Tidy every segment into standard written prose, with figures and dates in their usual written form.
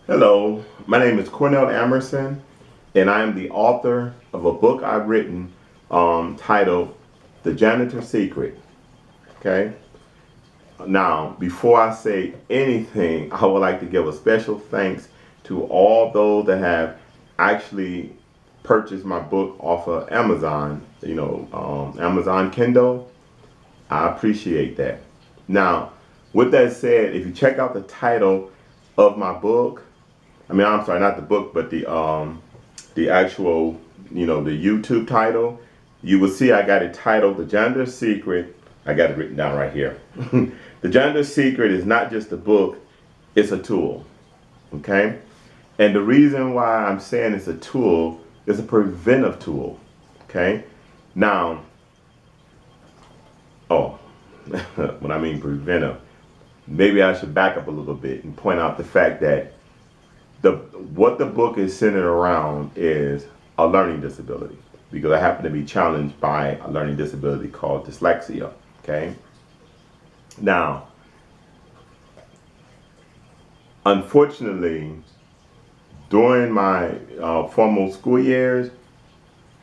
Hello, my name is Cornell Emerson, and I am the author of a book I've written titled The Janitor Secret. Okay? Now, before I say anything, I would like to give a special thanks to all those that have actually purchased my book off of Amazon, Amazon Kindle. I appreciate that. Now, with that said, if you check out the title of my book, I'm sorry, not the book, but the actual, the YouTube title, you will see I got it titled The Janitor's Secret. I got it written down right here. The Janitor's Secret is not just a book, it's a tool. Okay? And the reason why I'm saying it's a tool is a preventive tool. Okay? Now, oh, when I mean preventive, maybe I should back up a little bit and point out the fact that what the book is centered around is a learning disability, because I happen to be challenged by a learning disability called dyslexia. Okay. Now, unfortunately, during my formal school years,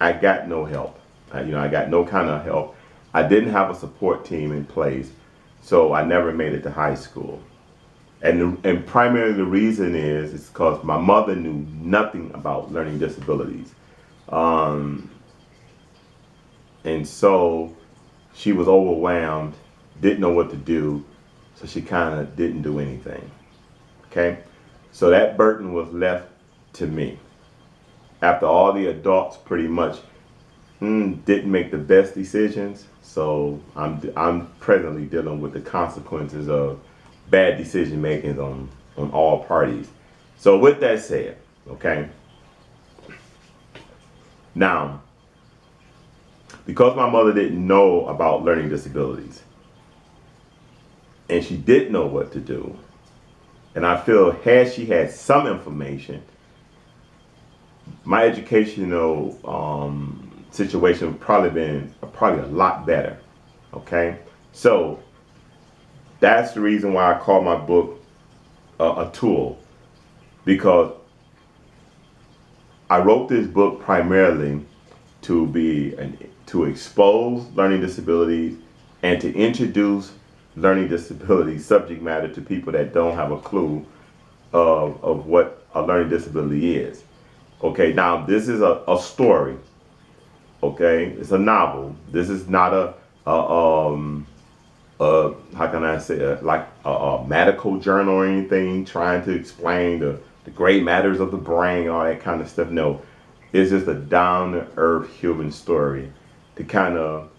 I got no help. I got no kind of help. I didn't have a support team in place, so I never made it to high school. And primarily the reason is because my mother knew nothing about learning disabilities. Um, and so she was overwhelmed, didn't know what to do, so she kind of didn't do anything. Okay? So that burden was left to me. After all the adults pretty much didn't make the best decisions, so I'm presently dealing with the consequences of bad decision making on all parties. So with that said, okay, now because my mother didn't know about learning disabilities and she didn't know what to do, and I feel had she had some information, my educational situation would probably a lot better. Okay, so that's the reason why I call my book a tool, because I wrote this book primarily to expose learning disabilities and to introduce learning disability subject matter to people that don't have a clue of what a learning disability is. Okay, now this is a story. Okay, it's a novel. This is not how can I say it, like a medical journal or anything trying to explain the great matters of the brain, all that kind of stuff. No, it's just a down to earth human story to kind of,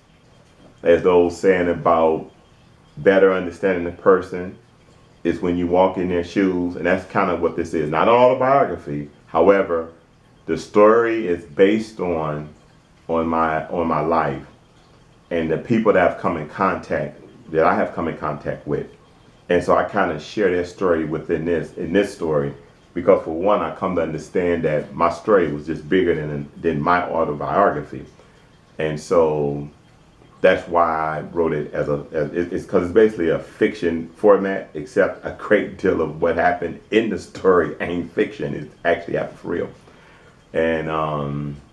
as those saying about better understanding the person is when you walk in their shoes, and that's kind of what this is. Not an autobiography, however, the story is based on my life and the people that I have come in contact with. And so I kind of share their story in this story, because for one, I come to understand that my story was just bigger than my autobiography. And so that's why I wrote it it's because it's basically a fiction format, except a great deal of what happened in the story ain't fiction. It actually happened for real. And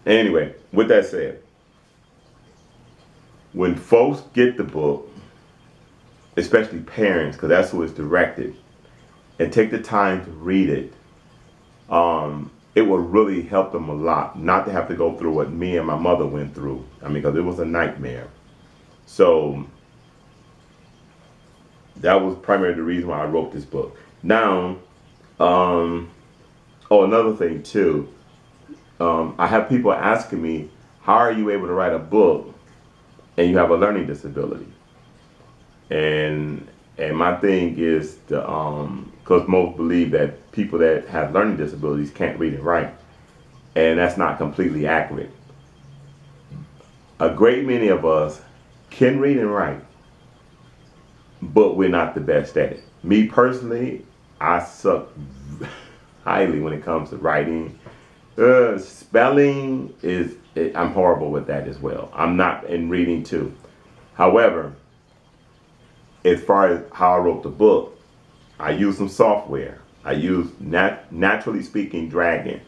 anyway, with that said, when folks get the book, especially parents, because that's who it's directed, and take the time to read it, it will really help them a lot not to have to go through what me and my mother went through. Because it was a nightmare. So that was primarily the reason why I wrote this book. Now, another thing too, I have people asking me, how are you able to write a book and you have a learning disability? And my thing is because most believe that people that have learning disabilities can't read and write, and that's not completely accurate. A great many of us can read and write, but we're not the best at it. Me personally, I suck highly when it comes to writing. Spelling I'm horrible with that as well. I'm not in reading too. However, as far as how I wrote the book, I used some software. I used naturally speaking dragon.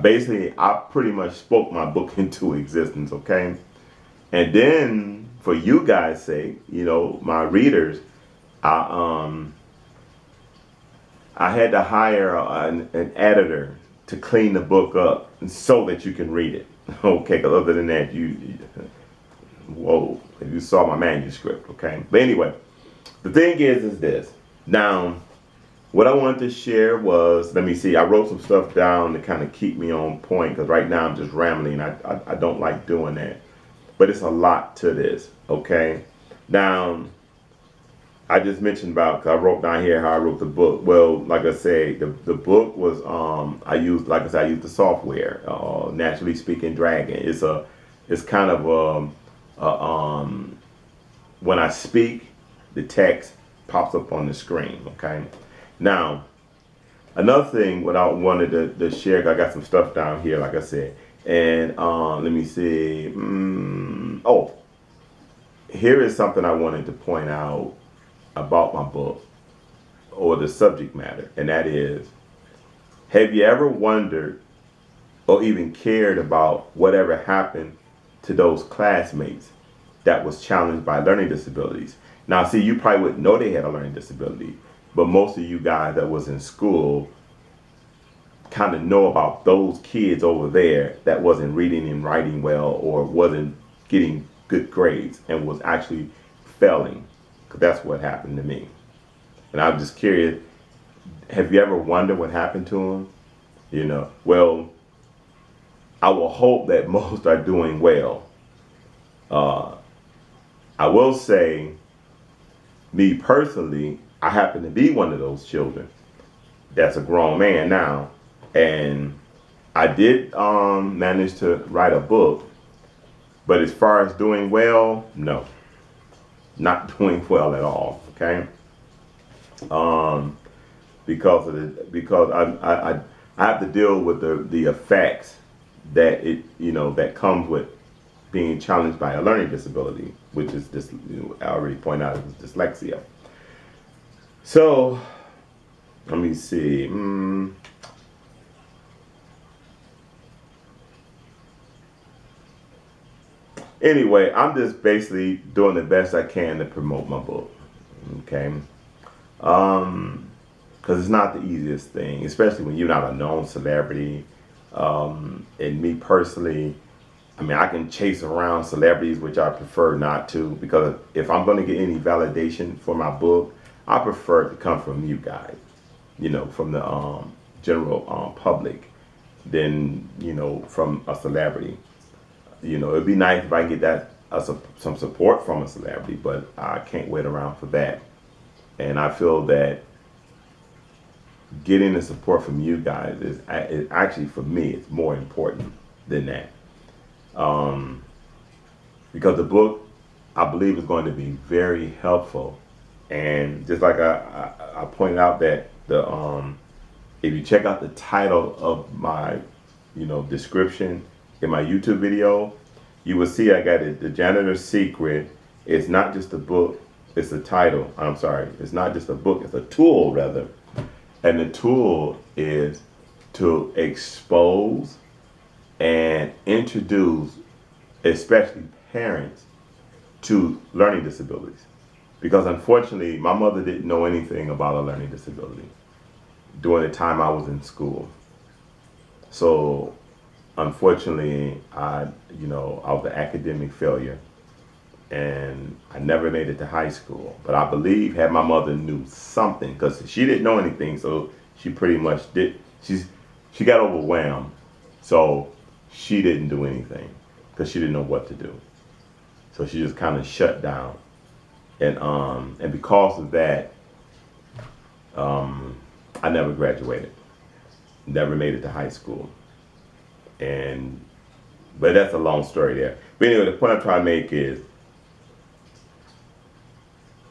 Basically, I pretty much spoke my book into existence. Okay, and then for you guys' sake, my readers, I I had to hire an editor to clean the book up so that you can read it. Okay, because other than that, whoa, you saw my manuscript. Okay, but anyway, the thing is this. Now, what I wanted to share was, let me see, I wrote some stuff down to kind of keep me on point because right now I'm just rambling. I don't like doing that, but it's a lot to this. Okay, now I just mentioned about, 'cause I wrote down here how I wrote the book. Well, like I said, the book was I used, like I said, I used the software, naturally speaking dragon. It's kind of when I speak, the text pops up on the screen. Okay, now another thing what I wanted to share, 'cause I got some stuff down here, like I said, and let me see. Oh, here is something I wanted to point out about my book or the subject matter, and that is, have you ever wondered or even cared about whatever happened to those classmates that was challenged by learning disabilities? Now, see, you probably wouldn't know they had a learning disability, but most of you guys that was in school kind of know about those kids over there that wasn't reading and writing well or wasn't getting good grades and was actually failing, because that's what happened to me. And I'm just curious, have you ever wondered what happened to them? Well, I will hope that most are doing well. I will say, me personally, I happen to be one of those children that's a grown man now. And I did manage to write a book, but as far as doing well, no, not doing well at all. Okay, because I have to deal with the effects that that comes with being challenged by a learning disability, which is this, I already pointed out, it was dyslexia. So let me see. Anyway, I'm just basically doing the best I can to promote my book. Okay, because it's not the easiest thing, especially when you're not a known celebrity. And me personally, I mean, I can chase around celebrities, which I prefer not to, because if I'm going to get any validation for my book, I prefer it to come from you guys, from the general public, than, from a celebrity. It'd be nice if I can get that some support from a celebrity, but I can't wait around for that. And I feel that getting the support from you guys is actually, for me, it's more important than that. Because the book, I believe, is going to be very helpful. And just like I pointed out that if you check out the title of my description in my YouTube video, you will see I got it. The Janitor's Secret. It's not just a book, it's a title. I'm sorry, it's not just a book, it's a tool rather. And the tool is to expose and introduce, especially parents, to learning disabilities. Because unfortunately, my mother didn't know anything about a learning disability during the time I was in school. So unfortunately, I was an academic failure, and I never made it to high school. But I believe had my mother knew something, because she didn't know anything, so she pretty much did. She got overwhelmed, so she didn't do anything because she didn't know what to do. So she just kind of shut down, and because of that, I never graduated, never made it to high school. And but that's a long story there. But anyway, the point I'm trying to make is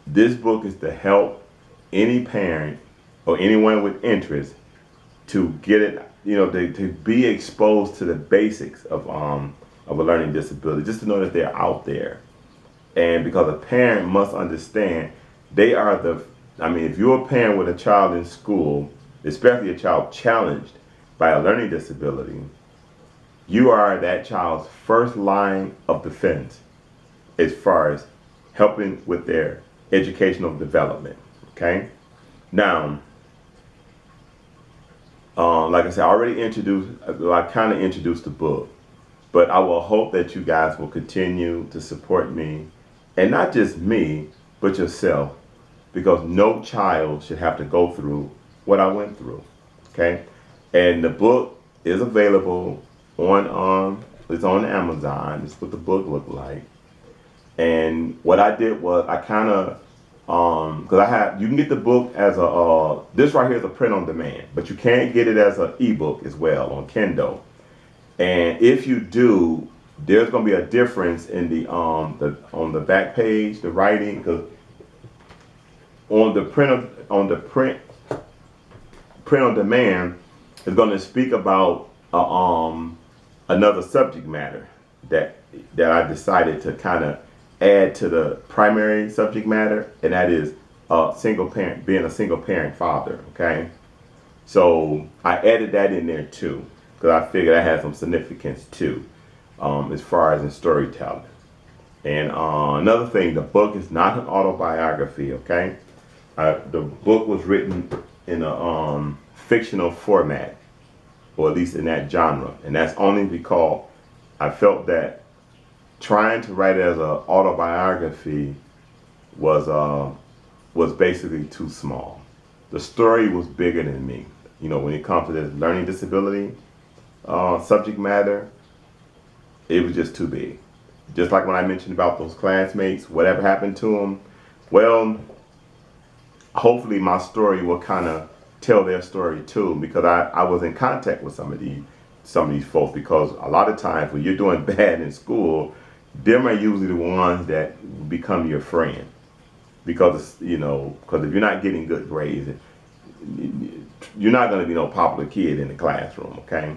this book is to help any parent or anyone with interest to get it, to be exposed to the basics of a learning disability, just to know that they're out there. And because a parent must understand, they are the I mean, if you're a parent with a child in school, especially a child challenged by a learning disability, you are that child's first line of defense as far as helping with their educational development. Okay? Now, like I said, I already I kind of introduced the book, but I will hope that you guys will continue to support me, and not just me, but yourself, because no child should have to go through what I went through. Okay? And the book is available it's on Amazon. This is what the book looked like. And what I did was I kind of because you can get the book as this right here is a print on demand, but you can't get it as an ebook as well on Kindle. And if you do, there's going to be a difference in the on the back page, the writing, because on the print on demand is going to speak about another subject matter that I decided to kind of add to the primary subject matter, and that is being a single parent father. Okay, so I added that in there too because I figured that had some significance too, as far as in storytelling. And another thing, the book is not an autobiography. Okay, the book was written in a fictional format, or at least in that genre, and that's only because I felt that trying to write it as an autobiography was basically too small. The story was bigger than me. You know, when it comes to this learning disability subject matter, it was just too big. Just like when I mentioned about those classmates, whatever happened to them, well, hopefully my story will kind of tell their story too, because I was in contact with some of these folks, because a lot of times when you're doing bad in school, them are usually the ones that become your friend, because because if you're not getting good grades, you're not going to be no popular kid in the classroom. Okay,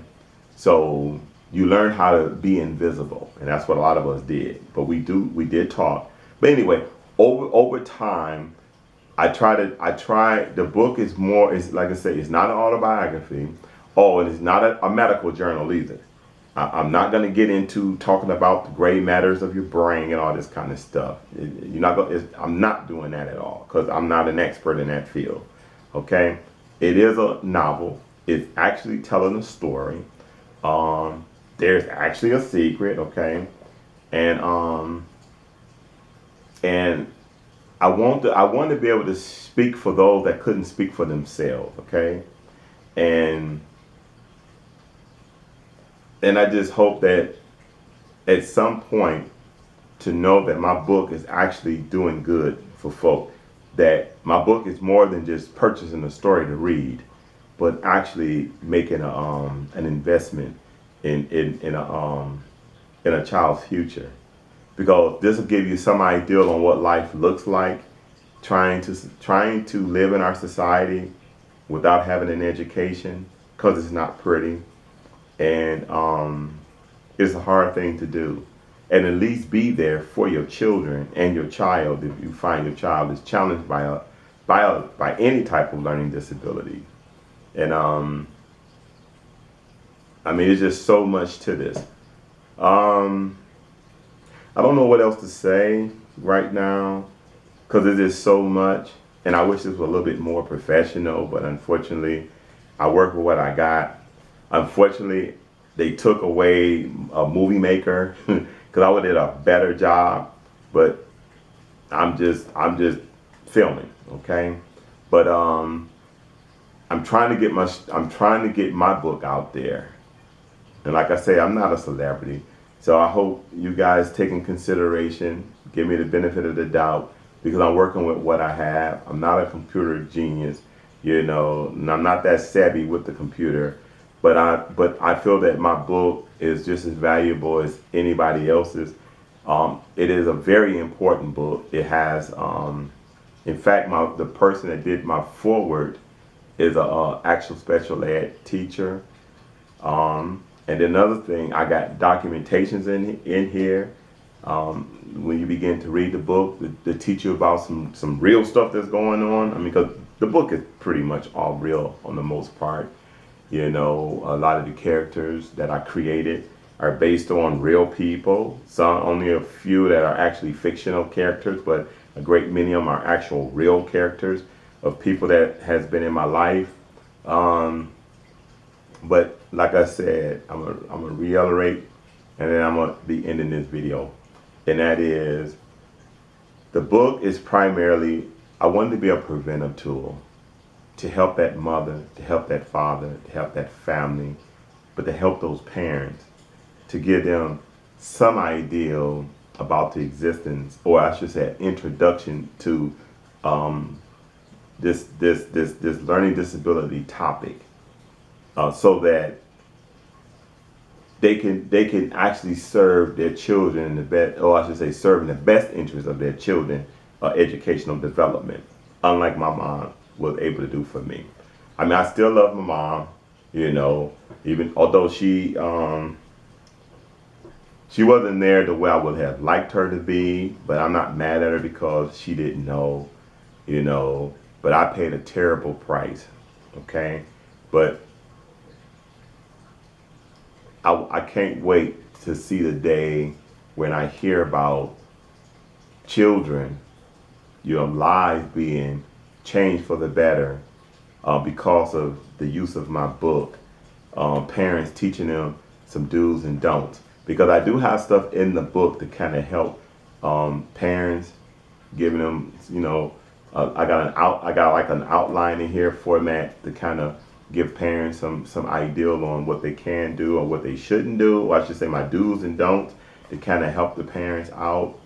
so you learn how to be invisible, and that's what a lot of us did. But we did talk. But anyway, over time, I tried. The book is like I say, it's not an autobiography. Oh, and it's not a medical journal either. I'm not going to get into talking about the gray matters of your brain and all this kind of stuff. I'm not doing that at all, because I'm not an expert in that field. Okay, it is a novel. It's actually telling a story. There's actually a secret. Okay, and and I want to be able to speak for those that couldn't speak for themselves. Okay, and I just hope that at some point to know that my book is actually doing good for folk. That my book is more than just purchasing a story to read, but actually making an investment in a child's future. Because this will give you some idea on what life looks like, trying to live in our society without having an education, because it's not pretty. And it's a hard thing to do. And at least be there for your children and your child if you find your child is challenged by any type of learning disability. And I mean, it's just so much to this. Um, I don't know what else to say right now, because it is so much, and I wish this was a little bit more professional. But unfortunately, I work with what I got. Unfortunately, they took away a movie maker because I would have did a better job. But I'm just filming, okay. But I'm trying to get my book out there, and like I say, I'm not a celebrity, so I hope you guys take in consideration, give me the benefit of the doubt, because I'm working with what I have. I'm not a computer genius, and I'm not that savvy with the computer. But I feel that my book is just as valuable as anybody else's. It is a very important book. It has, in fact, the person that did my foreword is a actual special ed teacher. And another thing, I got documentations in here When you begin to read the book, they teach you about some real stuff that's going on. I mean, because the book is pretty much all real on the most part. You know, a lot of the characters that I created are based on real people. Some, only a few that are actually fictional characters, but a great many of them are actual real characters of people that has been in my life. Um, but like I said, I'm gonna reiterate, and then I'm gonna be ending this video, and that is the book is primarily I wanted to be a preventive tool to help that mother, to help that father, to help that family, but to help those parents, to give them some idea about the existence, or I should say, an introduction to um, this learning disability topic, so that they can actually serve their children in the best, or I should say, serve in the best interest of their children, educational development. Unlike my mom was able to do for me. I mean, I still love my mom, you know, even although she wasn't there the way I would have liked her to be, but I'm not mad at her because she didn't know, you know. But I paid a terrible price, okay? But I can't wait to see the day when I hear about children, you know, lives being changed for the better because of the use of my book. Parents teaching them some do's and don'ts, because I do have stuff in the book to kind of help parents, giving them, you know, I got like an outline in here format to kind of give parents some ideal on what they can do or what they shouldn't do, or I should say my do's and don'ts, to kind of help the parents out.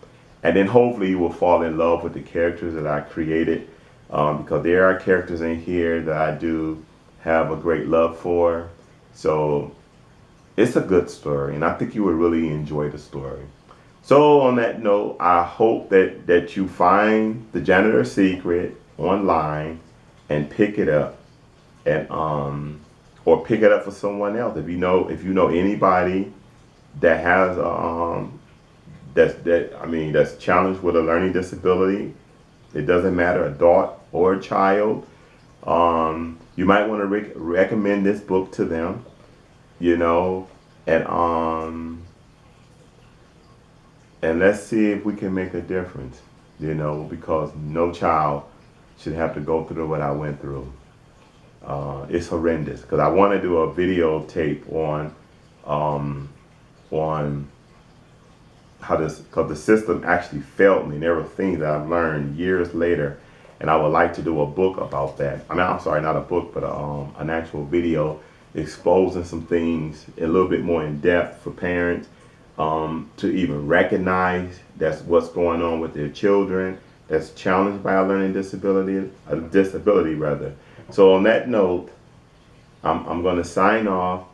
And then hopefully you will fall in love with the characters that I created, because there are characters in here that I do have a great love for. So it's a good story, and I think you would really enjoy the story. So on that note, I hope that you find the Janitor's Secret online and pick it up, and or pick it up for someone else. If you know anybody that has that's challenged with a learning disability, it doesn't matter, adult or a child. You might want to recommend this book to them, you know, and and let's see if we can make a difference, you know, because no child should have to go through what I went through. It's horrendous, because I want to do a videotape on how this, because the system actually failed me. There were things that I've learned years later, and I would like to do a book about that. I mean, I'm sorry, not a book, but an actual video exposing some things a little bit more in depth for parents, to even recognize that's what's going on with their children that's challenged by a learning disability, a disability rather. So on that note, I'm going to sign off,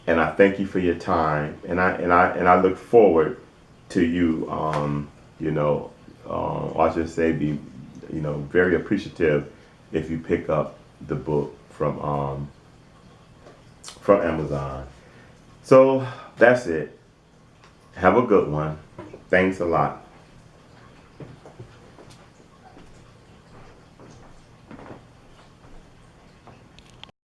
and I thank you for your time, and I look forward to you, you know, I should say be, you know, very appreciative if you pick up the book from Amazon. So that's it. Have a good one. Thanks a lot.